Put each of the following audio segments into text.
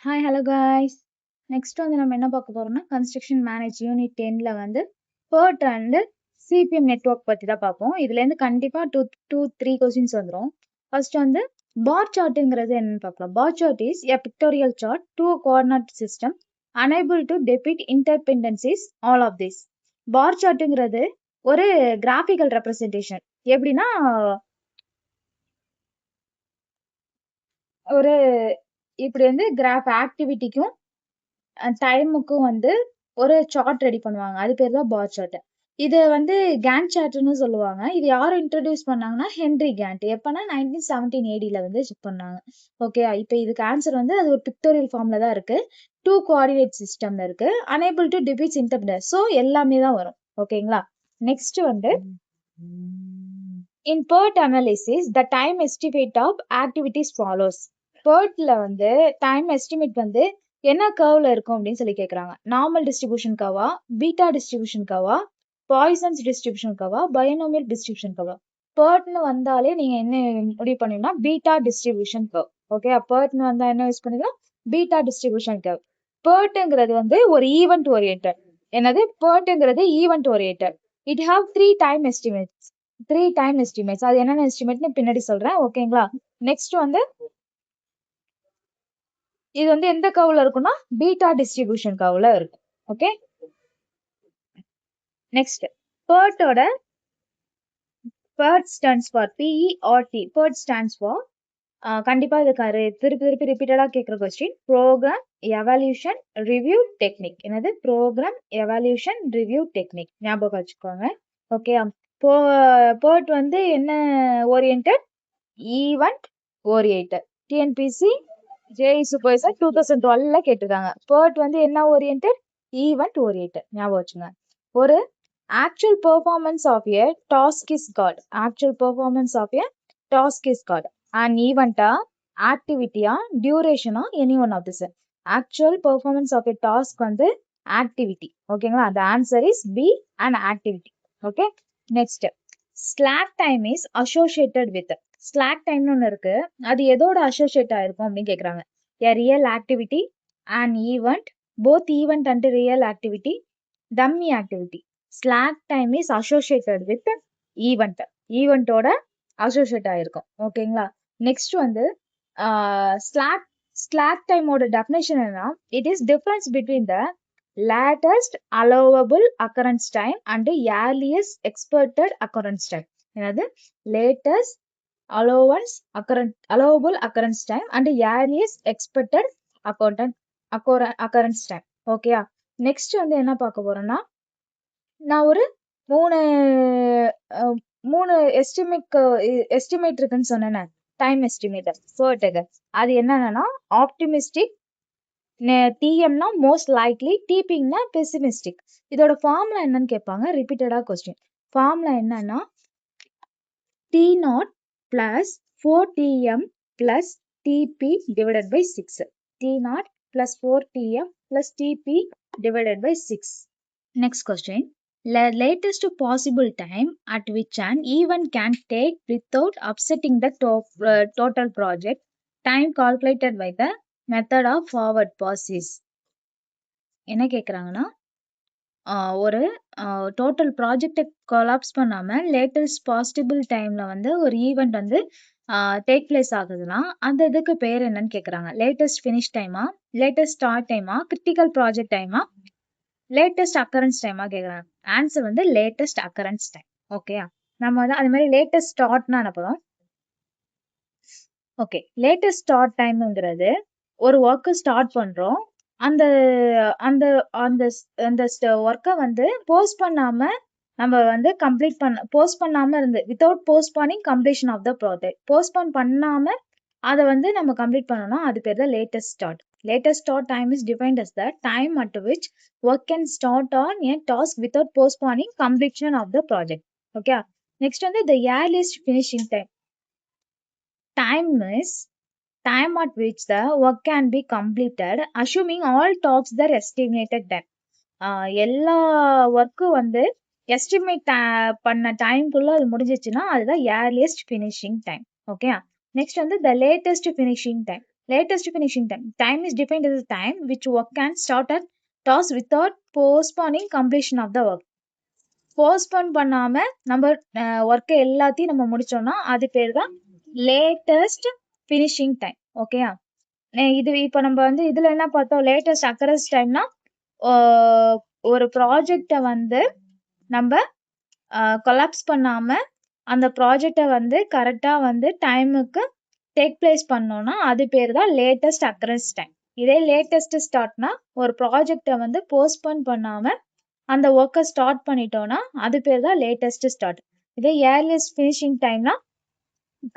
Hi hello guys. Next வந்து நம்ம என்ன பார்க்க போறோம்னா கன்ஸ்ட்ரக்ஷன் மேனேஜ் யூனிட் 10ல வந்து PERT அண்ட் சிபிஎம் நெட்வொர்க் பற்றி தான் பார்ப்போம். இதுலேருந்து கண்டிப்பாக டூ த்ரீ கொஸ்டின்ஸ் வந்துடும். ஃபர்ஸ்ட் வந்து பார் சார்ட்டுங்கிறது என்னன்னு பார்க்கலாம். Bar chart is a pictorial chart to coordinate system unable to depict interdependencies all of this. Bar சார்ட்டுங்கிறது ஒரு கிராஃபிக்கல் ரெப்ரசன்டேஷன். எப்படின்னா ஒரு இப்படி வந்து கிராஃப் ஆக்டிவிட்டிக்கும் டைமுக்கும் வந்து ஒரு சார்ட் ரெடி பண்ணுவாங்க. அது பேர் தான் பார் சார்ட். இது வந்து கேண்ட் சார்ட்னு சொல்லுவாங்க. இது யாரும் இன்ட்ரடியூஸ் பண்ணாங்கன்னா ஹென்ரி கேண்ட். எப்பன்னா 1917 ADல வந்து பண்ணாங்க. ஓகே, இப்போ இதுக்கு ஆன்சர் வந்து அது ஒரு பிக்டோரியல் ஃபார்ம்ல தான் இருக்கு. டூ கோஆர்டினேட் சிஸ்டம்ல இருக்கு. unable to depict இன்டர்பெண்டன்ஸ். ஸோ எல்லாமே தான் வரும். ஓகேங்களா. நெக்ஸ்ட் வந்து in PERT analysis the time estimate of activities follows. PERTல வந்து டைம் எஸ்டிமேட் வந்து என்ன கர்வ்ல இருக்கும் அப்படின்னு சொல்லி கேட்குறாங்க. நார்மல் டிஸ்ட்ரிபியூஷன் கர்வா, பீட்டா டிஸ்ட்ரிபியூஷன் கர்வா, பாய்சன்ஸ் டிஸ்ட்ரிபியூஷன் கர்வா, பைனோமியல் டிஸ்ட்ரிபியூஷன் கர்வா. PERTனு வந்தாலே நீங்க என்ன முடிவு பண்ணீங்கன்னா பீட்டா டிஸ்ட்ரிபியூஷன் கர்வ். ஓகே, PERTனு வந்தா என்ன யூஸ் பண்ணிக்கலாம்? Beta distribution curve. PERTங்கிறது வந்து ஒரு ஈவெண்ட் ஓரியன்டட். என்னது? PERTங்கிறது event oriented. It have three time estimates. அது என்னென்ன எஸ்டிமேட்னு பின்னாடி சொல்றேன். ஓகேங்களா. நெக்ஸ்ட் வந்து இது வந்து எந்த கர்வ்ல இருக்கும்னா பீட்டா டிஸ்ட்ரிபியூஷன் கர்வ்ல இருக்கும். ஓகே, நெக்ஸ்ட் PERTோட PERT stands for PERT. PERT stands for கண்டிப்பா இது திருப்பி ரிப்பீட்டடா கேட்குற question. Program evaluation review technique. என்னது? Program evaluation review technique. ஞாபகம் வச்சுக்கோங்க. ஓகே, PERT வந்து என்ன oriented? Event oriented. TNPSC JE supervisor 2012ல கேட்டிருக்காங்க. PERT வந்து என்ன ஓரியன்டட்? Event oriented. ஞாபகம் வச்சுங்க. ஒரு actual performance of a task is called an event, activity, duration, any one of this. Actual performance of a task வந்து activity. ஓகேங்களா. the answer is B, an activity. okay, next slack time is associated with. slack time ஒன்று இருக்கு. அது எதோட associate ஆயிருக்கும் அப்படின்னு கேட்குறாங்க. a real activity, an event, both event and real activity, dummy activity. slack time is associated with event. ஈவெண்ட்டோட associate ஆயிருக்கும். ஓகேங்களா. நெக்ஸ்ட் வந்து ஸ்லாக் டைமோட டெஃபினேஷன் என்னன்னா, it is difference between the latest allowable occurrence time and earliest expected occurrence time. என்னது? Latest allowable occurrence time and earliest expected occurrence time. ஓகேயா. Next வந்து என்ன பார்க்க போறோம்னா, நான் ஒரு மூணு எஸ்டிமேட் இருக்குன்னு சொன்னேன். டைம் எஸ்டிமேட்டர் PERTக்கு. அது என்னன்னா ஆப்டிமிஸ்டிக், டிஎம்னா மோஸ்ட் லைக்லி, டிபிங்னா பெசிமிஸ்டிக். இதோட ஃபார்முலா என்னன்னு கேட்பாங்க. ரிப்பீட்டடா கொஸ்டின். ஃபார்முலா என்னன்னா T0 plus 4TM plus TP divided by 6. T0 plus 4TM plus TP divided by 6. Next question. Latest possible time at which an event can take without upsetting the total project. Time calculated by the method of forward passes. என்ன கேட்குறாங்கன்னா, ஒரு total ப்ராஜெக்டை collapse பண்ணாமல் latest possible டைமில் வந்து ஒரு event வந்து take place ஆகுதுன்னா அந்த இதுக்கு பேர் என்னன்னு கேட்குறாங்க. லேட்டஸ்ட் ஃபினிஷ் டைமா, லேட்டஸ்ட் ஸ்டார்ட் டைமா, கிரிட்டிக்கல் ப்ராஜெக்ட் டைமா, லேட்டஸ்ட் அக்கரன்ஸ் டைமா கேட்குறாங்க. ஆன்சர் வந்து லேட்டஸ்ட் அக்கரன்ஸ் டைம். ஓகேயா. நம்ம வந்து அது மாதிரி லேட்டஸ்ட் ஸ்டார்ட்னா அனுப்புறோம். ஓகே, லேட்டஸ்ட் ஸ்டார்ட் டைம்ங்கிறது ஒரு ஒர்க்கு ஸ்டார்ட் பண்றோம். அந்த அந்த அந்த அந்த ஒர்க்கை வந்து போஸ்ட் பண்ணாம நம்ம வந்து போஸ்ட் பண்ணாம இருந்து without postponing completion of the project. Postpone பண்ணாம அதை வந்து நம்ம கம்ப்ளீட் பண்ணோம்னா அது பேர் தான் latest start. latest start time is defined as the time at which work can start on a task without postponing completion of the project. Okay, next வந்து the earliest finishing time. Time is time at which the work can be completed assuming all tasks their estimated time. எல்லா ஒர்க்கும் வந்து estimate பண்ண டைம்குள்ள அது முடிஞ்சிச்சுன்னா அதுதான் earliest finishing time. Okay, next வந்து the latest finishing time. latest finishing time. Time is defined as the time which work can start at task without postponing completion of the work. Postpone பண்ணாம நம்ம ஒர்க்கை எல்லாத்தையும் நம்ம முடிச்சோம்னா அது பேர் தான் latest finishing time. ஓகேயா, இது இப்போ நம்ம வந்து இதுல என்ன பார்த்தோம், லேட்டஸ்ட் அக்கரன்ஸ் டைம்னா ஒரு ப்ராஜெக்டை வந்து நம்ம கொலாப்ஸ் பண்ணாம அந்த ப்ராஜெக்டை வந்து கரெக்டா வந்து டைமுக்கு டேக் பிளேஸ் பண்ணோம்னா அது பேர் தான் லேட்டஸ்ட் அக்கரன்ஸ் டைம். இதே லேட்டஸ்ட் ஸ்டார்ட்னா ஒரு ப்ராஜெக்டை வந்து போஸ்ட்போன் பண்ணாம அந்த ஒர்க்கை ஸ்டார்ட் பண்ணிட்டோம்னா அது பேர் தான் லேட்டஸ்ட் ஸ்டார்ட். இதே ஏர்லியஸ்ட் ஃபினிஷிங் டைம்னா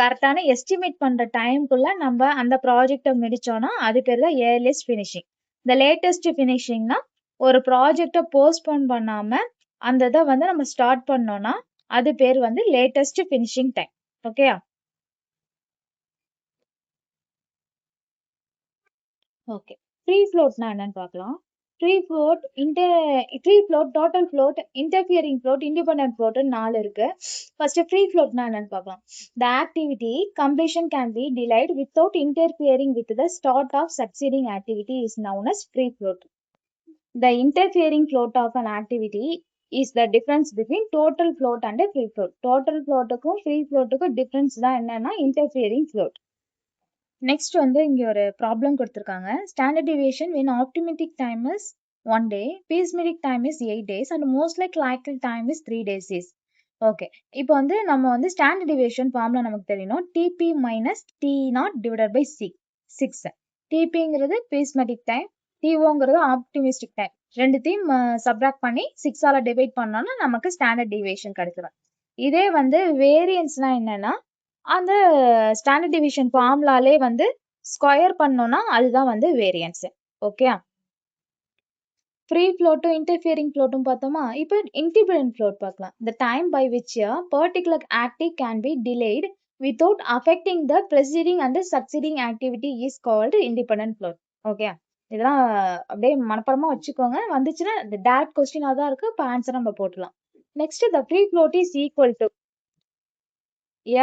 கரெக்டான எஸ்டிமேட் பண்ற டைம்குள்ள நம்ம அந்த ப்ராஜெக்டை முடிச்சோம்னா அது பேர் தான் ஏர்லியஸ்ட் ஃபினிஷிங். இந்த லேட்டஸ்ட் ஃபினிஷிங்னா ஒரு ப்ராஜெக்டை போஸ்ட்போன் பண்ணாம அந்த இதை வந்து நம்ம ஸ்டார்ட் பண்ணோம்னா அது பேர் வந்து லேட்டஸ்ட் ஃபினிஷிங் டைம். ஓகேயா, ஓகே. ஃப்ரீ ஃப்ளோட்னா என்னன்னு பார்க்கலாம். Free float, total float, interfering float, independent float 4 இருக்கு. ஃபர்ஸ்ட் ஃப்ரீ ஃப்ளோட்னா என்னன்னு பார்க்கலாம். The activity completion can be delayed without interfering with the start of succeeding activity is known as free float. The interfering float of an activity is the difference between total float and a free float. Total floatக்கும் free floatக்கும் difference தான் என்னன்னா interfering float. Next வந்து இங்க ஒரு problem கொடுத்துருக்காங்க. Standard deviation when optimistic time is 1 day, pessimistic time is 8 days and most likely time is 3 days is. Okay, இப்போ வந்து நம்ம வந்து ஸ்டாண்டர்ட் டிவியேஷன் ஃபார்முலா நமக்கு தெரியணும். TP minus T naught divided by 6. டிபிங்கிறது pessimistic டைம், டிஓங்கிறது optimistic time. ரெண்டுத்தையும் subtract பண்ணி 6ஆல டிவைட் பண்ணோம்னா நமக்கு ஸ்டாண்டர்ட் டிவியேஷன் கிடைச்சிடும். இதே வந்து வேரியன்ஸ்னா என்னன்னா அந்த ஸ்டாண்டர்ட் டிவிஷன் ஃபார்முலாலே வந்து ஸ்கொயர் பண்ணோம்னா அதுதான் வந்து வேரியன்ஸ். ஓகே, ஃப்ரீ ஃப்ளோட்டும் இன்டர்ஃபியரிங் ஃப்ளோட்டும் பார்த்தோமா. இப்போ இண்டிபெண்டன்ட் ஃப்ளோட் பார்க்கலாம். The time by which a particular activity can be delayed without affecting the preceding and succeeding activity is called independent float. Okay, இதெல்லாம் அப்படியே மனப்பாடமா வச்சுக்கோங்க. வந்துச்சுன்னா இந்த டேரக்ட் கொஸ்டினா தான் இருக்கு. இப்போ ஆன்சர் நம்ம போட்டுலாம். Next the free float is equal to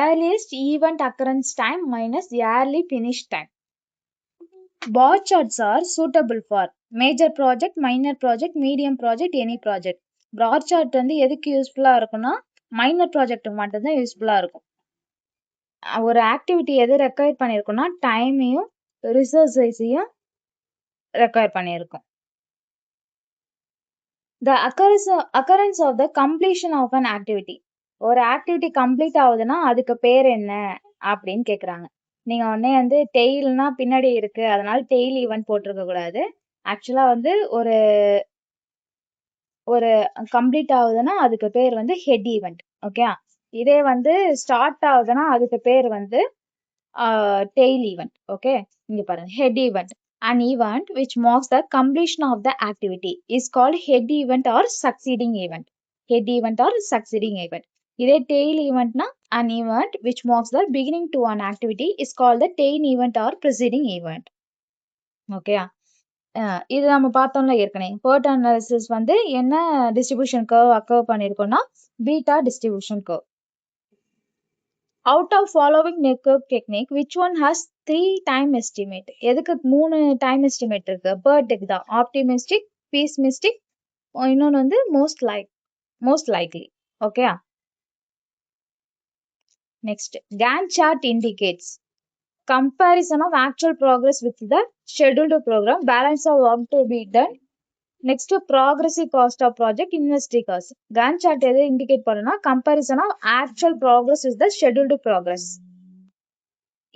earliest event occurrence time minus early finish time. Bar charts are suitable for major project, minor project, medium project, any project. Bar chart வந்து எதுக்கு யூஸ்ஃபுல்லா இருக்கும்னா minor ப்ராஜெக்ட்டுக்கு மட்டும்தான் யூஸ்ஃபுல்லா இருக்கும். ஒரு activity எது require பண்ணியிருக்கும்னா டைமையும் ரிசோர்ஸையும் ரெக்வயர் பண்ணியிருக்கும். The occurrence of the completion of an activity. ஒரு ஆக்டிவிட்டி கம்ப்ளீட் ஆகுதுன்னா அதுக்கு பேர் என்ன அப்படின்னு கேக்குறாங்க. நீங்க உடனே வந்து டெய்ல்னா பின்னாடி இருக்கு அதனால டெய்ல் ஈவெண்ட் போட்டிருக்க கூடாது. ஆக்சுவலா வந்து ஒரு ஒரு கம்ப்ளீட் ஆகுதுன்னா அதுக்கு பேர் வந்து ஹெட் ஈவெண்ட். ஓகே, இதே வந்து ஸ்டார்ட் ஆகுதுன்னா அதுக்கு பேர் வந்து டெய்ல் ஈவெண்ட். ஓகே, இங்க பாருங்க head event. An event which marks the completion of the activity is called head event or succeeding event. Head event or succeeding event. இதே tail eventனா an event which marks the beginning to an activity is called the tail event or preceding event. ஓகேயா, இது நம்ம பார்த்தோம்ல ஏற்கனவே. PERT analysis வந்து என்ன distribution curve occur பண்ணியிருக்கோம்னா beta distribution curve. Out of following network technique, which one has 3 time estimate? எதுக்கு 3 time estimate இருக்கு? PERT தான். ஆப்டிமிஸ்டிக், pessimistic, இன்னொன்று வந்து most likely. Okay, next Gantt chart indicates comparison of actual progress with the scheduled program, balance of work to be done. Next progressive cost of project, investing cost. Gantt chart எது indicate பண்ணுனா comparison of actual progress with the scheduled progress.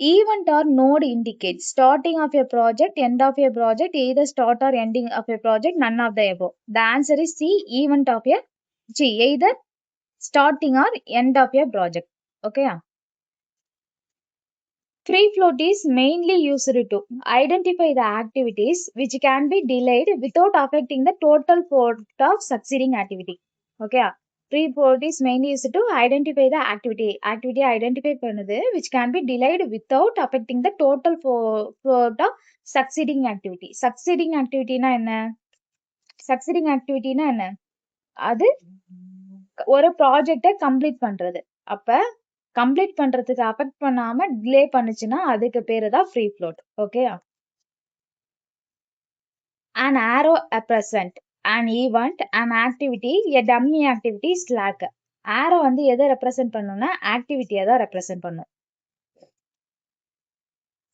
Event or node indicates starting of a project, end of a project, either start or ending of a project, none of the above. The answer is C, event of a either starting or end of a project. Okay. Free float is mainly used to identify the activities which can be delayed without affecting the total float of succeeding activity. Okay. Free float is mainly used to identify the activity identify பண்ணுது which can be delayed without affecting the total float of succeeding activity. Succeeding activity னா என்ன? Succeeding activity னா என்ன? அது ஒரு ப்ராஜெக்டை complete பண்றது. அப்ப கம்ப்ளீட் பண்றதுக்கு அஃபெக்ட் பண்ணாம டிலே பண்ணுச்சுன்னா அதுக்கு பேரு தான் free float. Okay, an arrow represent an event, an activity, a dummy activity, slack. arrow வந்து எதை ரெப்ரசென்ட் பண்ணும்னா ஆக்டிவிட்டியை தான் ரெப்ரசென்ட் பண்ணும்.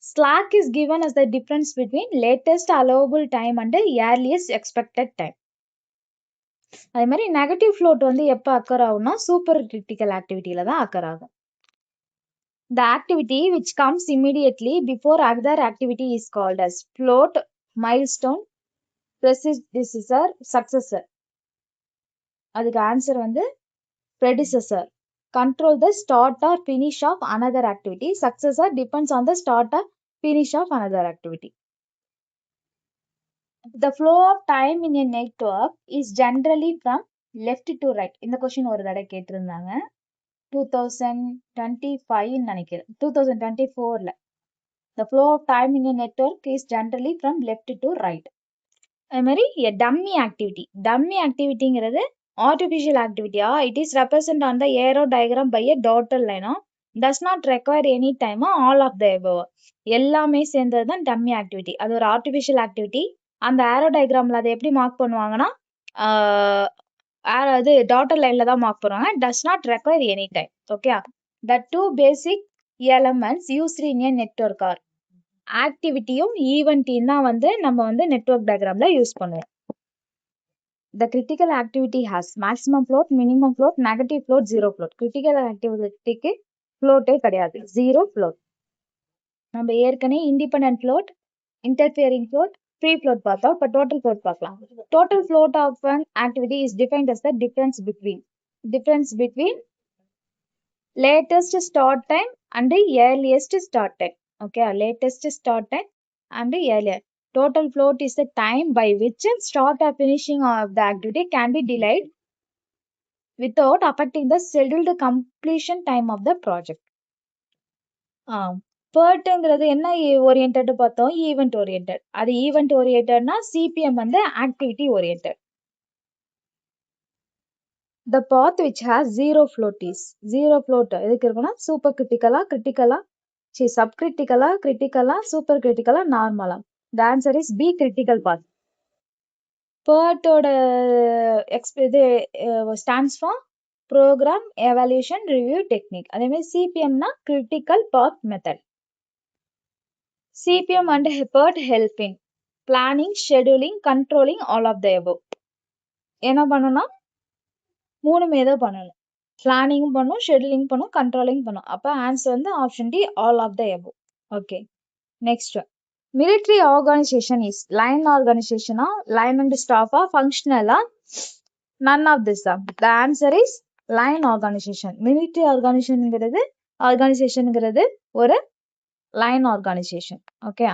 slack is given as the difference between latest allowable time and earliest expected time. அதே மாதிரி negative float வந்து எப்போ occur ஆகும்னா சூப்பர் கிரிட்டிக்கல் ஆக்டிவிட்டியில தான் அக்கர் ஆகும். The activity which comes immediately before other activity is called as float, milestone, predecessor, successor. அதுக்கு answer வந்து predecessor. Control the start or finish of another activity. Successor depends on the start or finish of another activity. The flow of time in a network is generally from left to right. இந்த question ஒரு தடவை கேட்டிருந்தாங்க 2025 நினைக்கிறேன் 2024ல. The flow of time in a network is generally from left to right. அதே மாதிரி dummy activity. Dummy ஆக்டிவிட்டிங்கிறது artificial ஆக்டிவிட்டியா it is represent on the arrow diagram by a dotted லைனா does not require any time all of the above. எல்லாமே சேர்ந்தது தான் dummy activity. அது ஒரு ஆர்டிஃபிஷியல் ஆக்டிவிட்டி. அந்த ஏரோ டயக்ராம்ல அதை எப்படி மார்க் பண்ணுவாங்கன்னா அது டாட்டட் லைன்ல தான் மார்க் பண்ணுவாங்க. Does not require any time. Okay, the two basic elements used in a network are ஆக்டிவிட்டியும் ஈவெண்ட்டையும் தான் வந்து நம்ம வந்து நெட்வொர்க் டயக்ராம்ல யூஸ் பண்ணுவோம். The critical activity has maximum float, minimum float, negative float, zero float. Critical activity float கிடையாது, zero float. நம்ம ஏற்கனவே independent float, interfering float, free float பார்த்தோம். இப்போ total float பார்க்கலாம். Total float of an activity is defined as the difference between latest start time and earliest start time. Okay, latest start time and earlier. Total float is the time by which start or finishing of the activity can be delayed without affecting the scheduled completion time of the project. PERT என்ன orient பார்த்தோம், event orient. அது event ஓரியன்ட்னா CPM வந்து activity orient. The path which has zero float is zero float எதுக்கு இருக்குன்னா super கிரிட்டிக்கலா சப்கிரிட்டிக்கலா super கிரிட்டிக்கலா நார்மலா. The answer is B, critical path. PERT ஓட இது stands for Program Evaluation Review Technique. அதே மாதிரி CPMனா Critical Path Method. CPM and PERT helping planning, scheduling, controlling all of the above. என்ன பண்ணணும்னா மூணுமே தான் பண்ணணும். பிளானிங்கும் பண்ணும், ஷெட்யூலிங் பண்ணும், கண்ட்ரோலிங் பண்ணும். அப்போ ஆன்சர் வந்து option D, all of the above. Okay, next military organization is line organization, line and staff, functional, none of this. The answer is line organization. military organization ஒரு line organization. Okay.